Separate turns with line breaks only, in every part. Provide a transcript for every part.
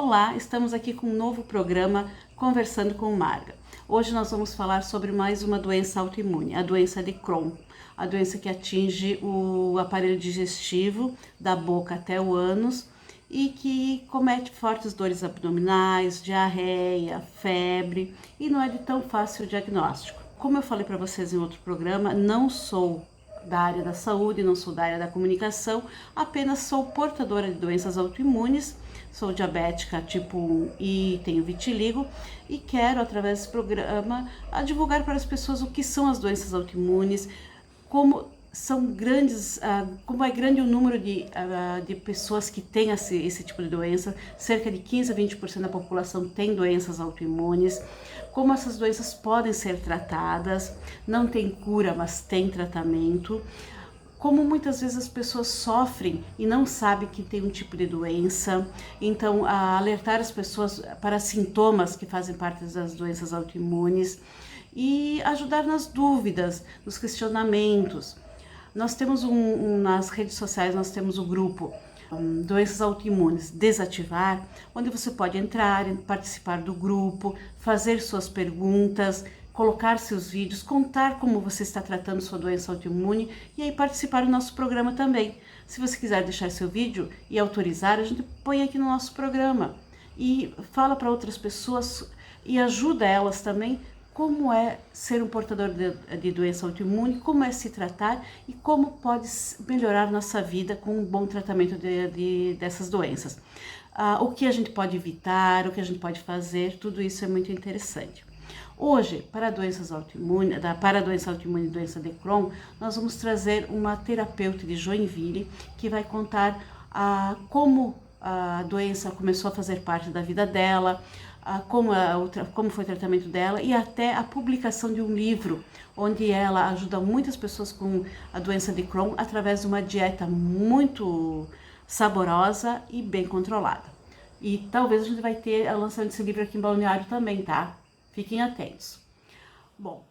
Olá, estamos aqui com um novo programa Conversando com Marga. Hoje nós vamos falar sobre mais uma doença autoimune, a doença de Crohn, a doença que atinge o aparelho digestivo da boca até o ânus e que comete fortes dores abdominais, diarreia, febre e não é de tão fácil o diagnóstico. Como eu falei para vocês em outro programa, não sou da área da saúde, não sou da área da comunicação, apenas sou portadora de doenças autoimunes, sou diabética tipo 1 e tenho vitiligo e quero, através desse programa, divulgar para as pessoas o que são as doenças autoimunes, como são grandes, como é grande o número de pessoas que têm esse tipo de doença, cerca de 15 a 20% da população tem doenças autoimunes, como essas doenças podem ser tratadas, não tem cura, mas tem tratamento, como muitas vezes as pessoas sofrem e não sabem que tem um tipo de doença, então alertar as pessoas para sintomas que fazem parte das doenças autoimunes e ajudar nas dúvidas, nos questionamentos. Nós temos nas redes sociais, nós temos o grupo Doenças Autoimunes Desativar, onde você pode entrar, participar do grupo, fazer suas perguntas, colocar seus vídeos, contar como você está tratando sua doença autoimune e aí participar do nosso programa também. Se você quiser deixar seu vídeo e autorizar, a gente põe aqui no nosso programa e fala para outras pessoas e ajuda elas também como é ser um portador de doença autoimune, como é se tratar e como pode melhorar nossa vida com um bom tratamento dessas doenças. O que a gente pode evitar, o que a gente pode fazer, tudo isso é muito interessante. Hoje, para doenças autoimunes, para a doença autoimune e doença de Crohn, nós vamos trazer uma terapeuta de Joinville que vai contar como a doença começou a fazer parte da vida dela, como foi o tratamento dela e até a publicação de um livro onde ela ajuda muitas pessoas com a doença de Crohn através de uma dieta muito saborosa e bem controlada. E talvez a gente vai ter o lançamento desse livro aqui em Balneário também, tá? Fiquem atentos. Bom.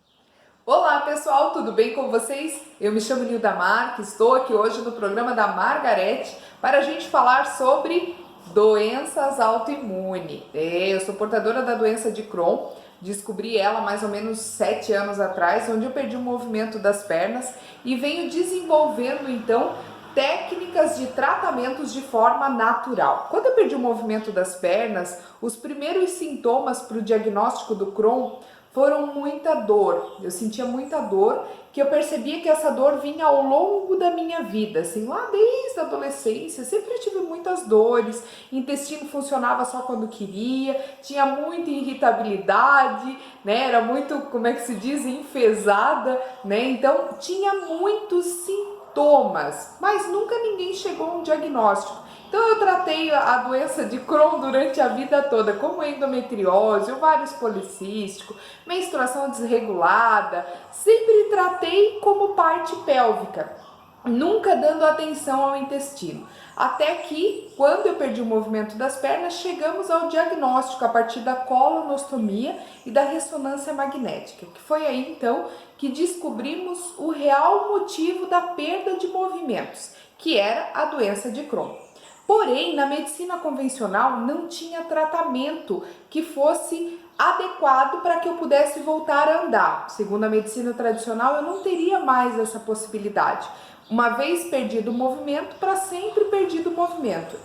Olá pessoal, tudo bem com vocês? Eu me chamo Nilda Marques, estou aqui hoje no programa da Margarete para a gente falar sobre doenças autoimunes. Eu sou portadora da doença de Crohn, descobri ela mais ou menos 7 anos atrás, onde eu perdi o movimento das pernas e venho desenvolvendo então técnicas de tratamentos de forma natural. Quando eu perdi o movimento das pernas, os primeiros sintomas para o diagnóstico do Crohn foram muita dor. Eu sentia muita dor, que eu percebia que essa dor vinha ao longo da minha vida, assim, lá desde a adolescência, sempre tive muitas dores, intestino funcionava só quando queria, tinha muita irritabilidade, né, era muito, como é que se diz, enfesada, né, então tinha muitos sintomas, mas nunca ninguém chegou a um diagnóstico. Então eu tratei a doença de Crohn durante a vida toda, como endometriose, ovários policísticos, menstruação desregulada, sempre tratei como parte pélvica, nunca dando atenção ao intestino. Até que, quando eu perdi o movimento das pernas, chegamos ao diagnóstico a partir da colonostomia e da ressonância magnética, que foi aí então que descobrimos o real motivo da perda de movimentos, que era a doença de Crohn. Porém, na medicina convencional não tinha tratamento que fosse adequado para que eu pudesse voltar a andar. Segundo a medicina tradicional, eu não teria mais essa possibilidade. Uma vez perdido o movimento, para sempre perdido o movimento.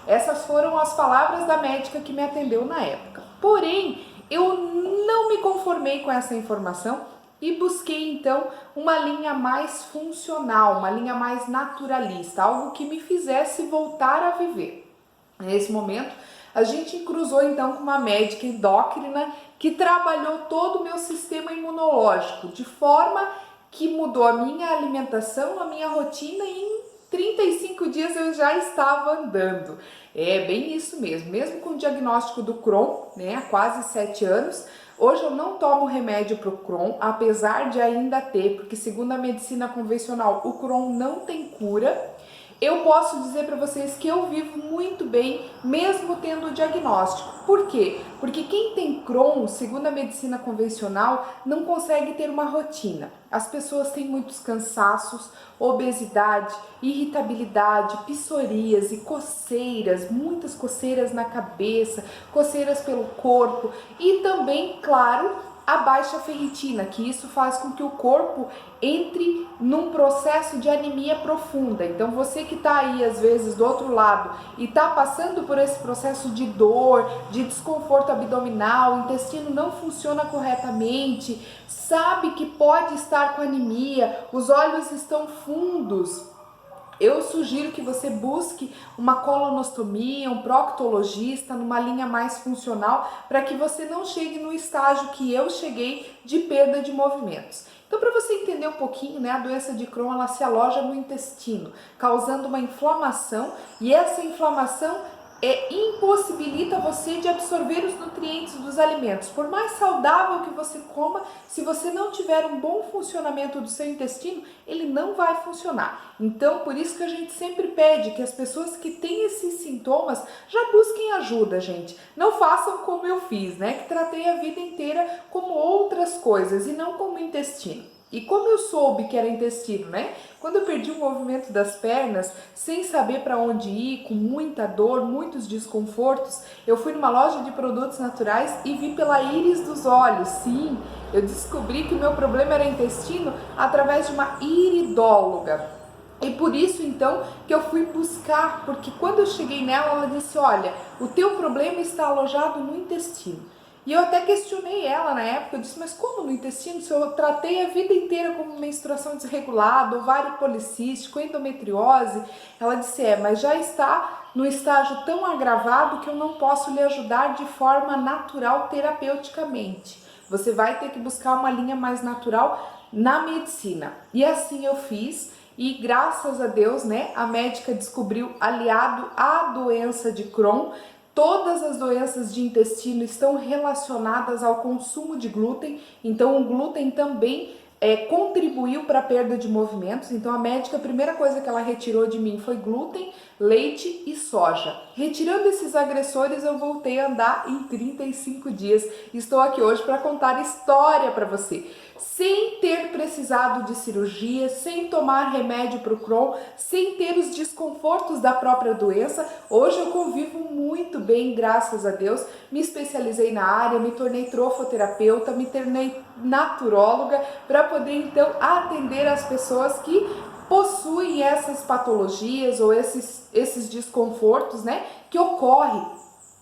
Essas foram as palavras da médica que me atendeu na época. Porém, eu não me conformei com essa informação e busquei então uma linha mais funcional, uma linha mais naturalista, algo que me fizesse voltar a viver. Nesse momento, a gente cruzou então com uma médica endócrina que trabalhou todo o meu sistema imunológico, de forma que mudou a minha alimentação, a minha rotina e em 35 dias eu já estava andando. É bem isso mesmo com o diagnóstico do Crohn, né, há quase 7 anos, hoje eu não tomo remédio para o Crohn, apesar de ainda ter, porque segundo a medicina convencional, o Crohn não tem cura. eu posso dizer para vocês que eu vivo muito bem, mesmo tendo o diagnóstico. Por quê? Porque quem tem Crohn, segundo a medicina convencional, não consegue ter uma rotina. As pessoas têm muitos cansaços, obesidade, irritabilidade, psoríase, coceiras, muitas coceiras na cabeça, coceiras pelo corpo e também, claro, a baixa ferritina, que isso faz com que o corpo entre num processo de anemia profunda. Então você que está aí às vezes do outro lado e está passando por esse processo de dor, de desconforto abdominal, o intestino não funciona corretamente, sabe que pode estar com anemia, os olhos estão fundos, eu sugiro que você busque uma colonostomia, um proctologista, numa linha mais funcional, para que você não chegue no estágio que eu cheguei de perda de movimentos. Então, para você entender um pouquinho, né, a doença de Crohn, ela se aloja no intestino, causando uma inflamação, e essa inflamação impossibilita você de absorver os nutrientes dos alimentos. Por mais saudável que você coma, se você não tiver um bom funcionamento do seu intestino, ele não vai funcionar. Então, por isso que a gente sempre pede que as pessoas que têm esses sintomas já busquem ajuda, gente. Não façam como eu fiz, né? Que tratei a vida inteira como outras coisas e não como intestino. E como eu soube que era intestino, né? Quando eu perdi o movimento das pernas, sem saber para onde ir, com muita dor, muitos desconfortos, eu fui numa loja de produtos naturais e vi pela íris dos olhos. Sim, eu descobri que o meu problema era intestino através de uma iridóloga. E por isso, então, que eu fui buscar, porque quando eu cheguei nela, ela disse, olha, o teu problema está alojado no intestino. E eu até questionei ela na época, eu disse, mas como no intestino? Se eu tratei a vida inteira como menstruação desregulada, ovário policístico, endometriose, ela disse, mas já está no estágio tão agravado que eu não posso lhe ajudar de forma natural terapeuticamente. Você vai ter que buscar uma linha mais natural na medicina. E assim eu fiz. E graças a Deus, né, a médica descobriu, aliado à doença de Crohn, todas as doenças de intestino estão relacionadas ao consumo de glúten, então o glúten também contribuiu para a perda de movimentos. Então a médica, a primeira coisa que ela retirou de mim foi glúten, leite e soja. Retirando esses agressores, eu voltei a andar em 35 dias. Estou aqui hoje para contar história para você. Sem ter precisado de cirurgia, sem tomar remédio para o Crohn, sem ter os desconfortos da própria doença, hoje eu convivo muito bem, graças a Deus. Me especializei na área, me tornei trofoterapeuta, me tornei naturóloga para poder então atender as pessoas que possuem essas patologias ou esses desconfortos, né, que ocorre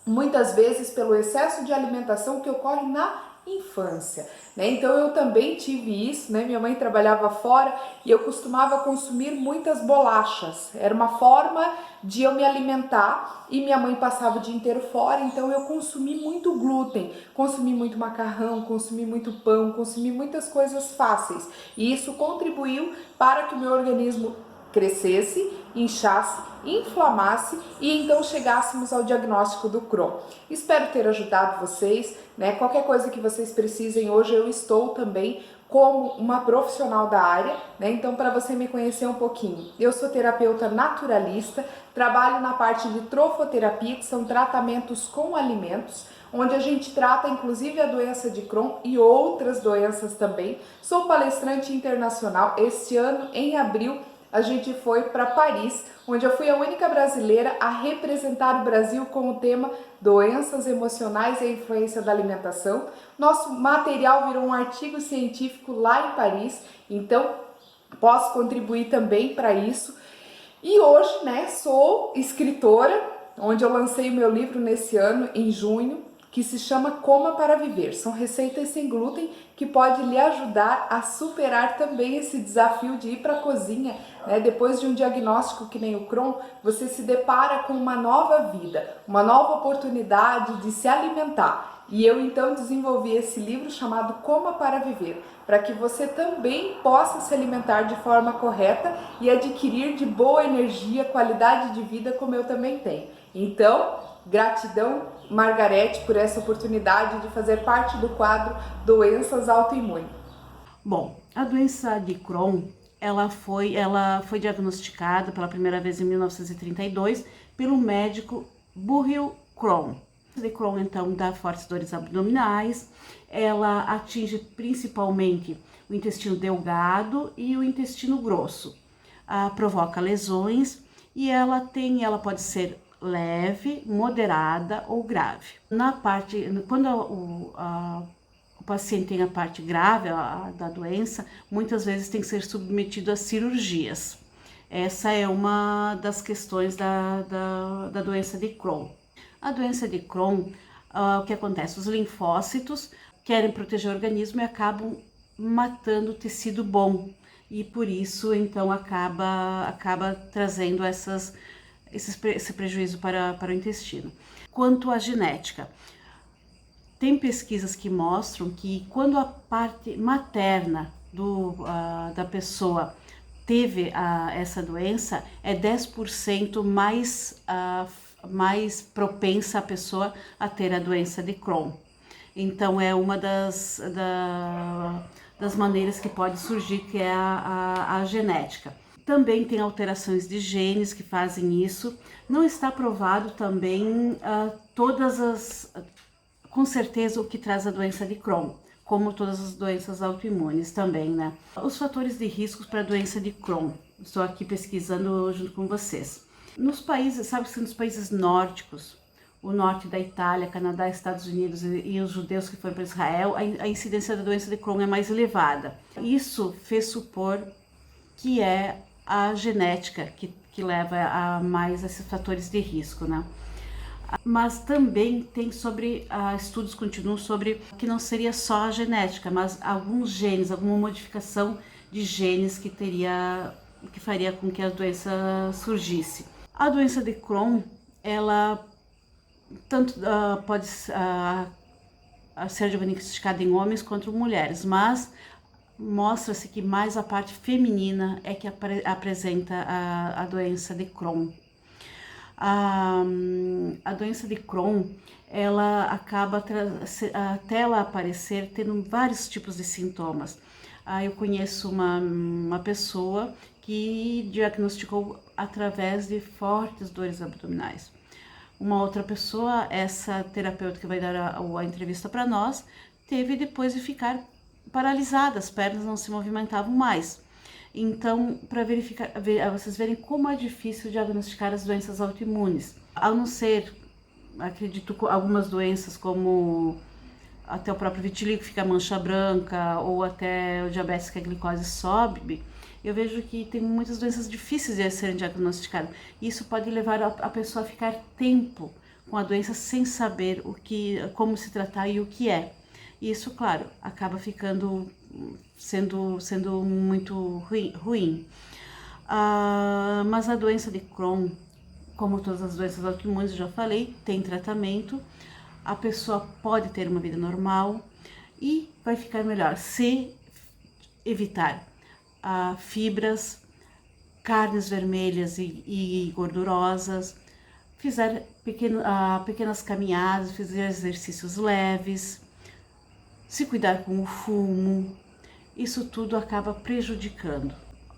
muitas vezes pelo excesso de alimentação que ocorre na infância, né? Então eu também tive isso, né? Minha mãe trabalhava fora e eu costumava consumir muitas bolachas. Era uma forma de eu me alimentar e minha mãe passava o dia inteiro fora, então eu consumi muito glúten, consumi muito macarrão, consumi muito pão, consumi muitas coisas fáceis. E isso contribuiu para que o meu organismo crescesse, inchasse, inflamasse e então chegássemos ao diagnóstico do Crohn. Espero ter ajudado vocês, né? Qualquer coisa que vocês precisem, hoje eu estou também como uma profissional da área, né? Então, para você me conhecer um pouquinho, eu sou terapeuta naturalista, trabalho na parte de trofoterapia, que são tratamentos com alimentos, onde a gente trata inclusive a doença de Crohn e outras doenças também. Sou palestrante internacional. Este ano, em abril, a gente foi para Paris, onde eu fui a única brasileira a representar o Brasil com o tema Doenças Emocionais e a Influência da Alimentação. Nosso material virou um artigo científico lá em Paris, então posso contribuir também para isso. E hoje, né, sou escritora, onde eu lancei o meu livro nesse ano, em junho, que se chama Coma para Viver. São receitas sem glúten que pode lhe ajudar a superar também esse desafio de ir para a cozinha, né? Depois de um diagnóstico que nem o Crohn, você se depara com uma nova vida, uma nova oportunidade de se alimentar. E eu então desenvolvi esse livro chamado Coma para Viver, para que você também possa se alimentar de forma correta e adquirir de boa energia, qualidade de vida, como eu também tenho. Então, gratidão, Margarete, por essa oportunidade de fazer parte do quadro Doenças Autoimunes.
Bom, a doença de Crohn, ela foi diagnosticada pela primeira vez em 1932 pelo médico Burrill Crohn. A doença de Crohn, então, dá fortes dores abdominais, ela atinge principalmente o intestino delgado e o intestino grosso, provoca lesões e ela pode ser leve, moderada ou grave. Quando o paciente tem a parte grave da doença, muitas vezes tem que ser submetido a cirurgias. Essa é uma das questões da doença de Crohn. A doença de Crohn, o que acontece? Os linfócitos querem proteger o organismo e acabam matando o tecido bom. E por isso, então, acaba trazendo esse prejuízo para o intestino. Quanto à genética, tem pesquisas que mostram que quando a parte materna da pessoa teve essa doença, é 10% mais propensa a pessoa a ter a doença de Crohn. Então é uma das maneiras que pode surgir, que é a genética. Também tem alterações de genes que fazem isso. Não está provado também com certeza o que traz a doença de Crohn, como todas as doenças autoimunes também, né? Os fatores de risco para a doença de Crohn. Estou aqui pesquisando junto com vocês. Nos países, sabe que nos países nórdicos, o norte da Itália, Canadá, Estados Unidos e os judeus que foram para Israel, a incidência da doença de Crohn é mais elevada. Isso fez supor que é a genética que leva a mais esses fatores de risco, né? Mas também tem estudos continuam sobre que não seria só a genética, mas alguns genes, alguma modificação de genes que faria com que a doença surgisse. A doença de Crohn, ela tanto pode ser diagnosticada em homens quanto mulheres, mas mostra-se que mais a parte feminina é que apresenta a doença de Crohn. A doença de Crohn, ela acaba, até ela aparecer, tendo vários tipos de sintomas. Eu conheço uma pessoa que diagnosticou através de fortes dores abdominais. Uma outra pessoa, essa terapeuta que vai dar a entrevista para nós, teve depois de ficar paralisada, as pernas não se movimentavam mais. Então, para vocês verem como é difícil diagnosticar as doenças autoimunes. A não ser, acredito, algumas doenças como até o próprio vitiligo fica mancha branca, ou até o diabetes que a glicose sobe, eu vejo que tem muitas doenças difíceis de serem diagnosticadas. Isso pode levar a pessoa a ficar tempo com a doença sem saber como se tratar e o que é. E isso, claro, acaba sendo muito ruim. Mas a doença de Crohn, como todas as doenças autoimunes, eu já falei, tem tratamento. A pessoa pode ter uma vida normal e vai ficar melhor se evitar fibras, carnes vermelhas e gordurosas, fizer pequenas caminhadas, fizer exercícios leves, se cuidar com o fumo. Isso tudo acaba prejudicando.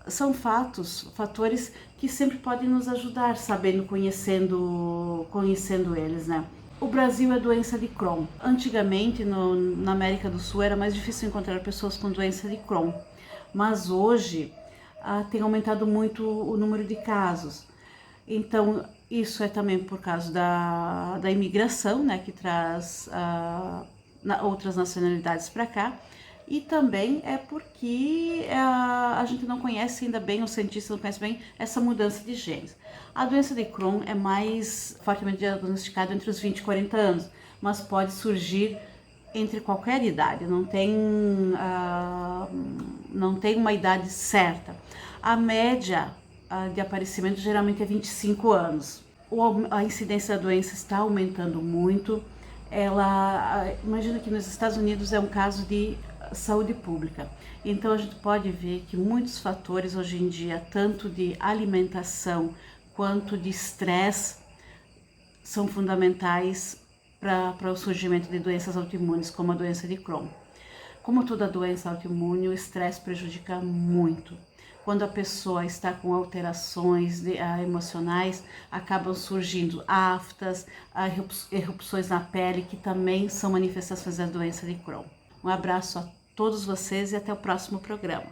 São fatores que sempre podem nos ajudar, conhecendo eles, né? O Brasil é doença de Crohn. Antigamente, na América do Sul, era mais difícil encontrar pessoas com doença de Crohn. Mas hoje, tem aumentado muito o número de casos. Então, isso é também por causa da imigração, né, que traz outras nacionalidades para cá. E também é porque a gente não conhece ainda bem, os cientistas não conhecem bem essa mudança de genes. A doença de Crohn é mais fortemente diagnosticada entre os 20 e 40 anos, mas pode surgir entre qualquer idade, não tem uma idade certa. A média de aparecimento geralmente é 25 anos. A incidência da doença está aumentando muito. Imagina que nos Estados Unidos é um caso de saúde pública. Então a gente pode ver que muitos fatores hoje em dia, tanto de alimentação quanto de estresse, são fundamentais para o surgimento de doenças autoimunes, como a doença de Crohn. Como toda doença autoimune, o estresse prejudica muito. quando a pessoa está com alterações emocionais, acabam surgindo aftas, erupções na pele, que também são manifestações da doença de Crohn. Um abraço a todos vocês e até o próximo programa.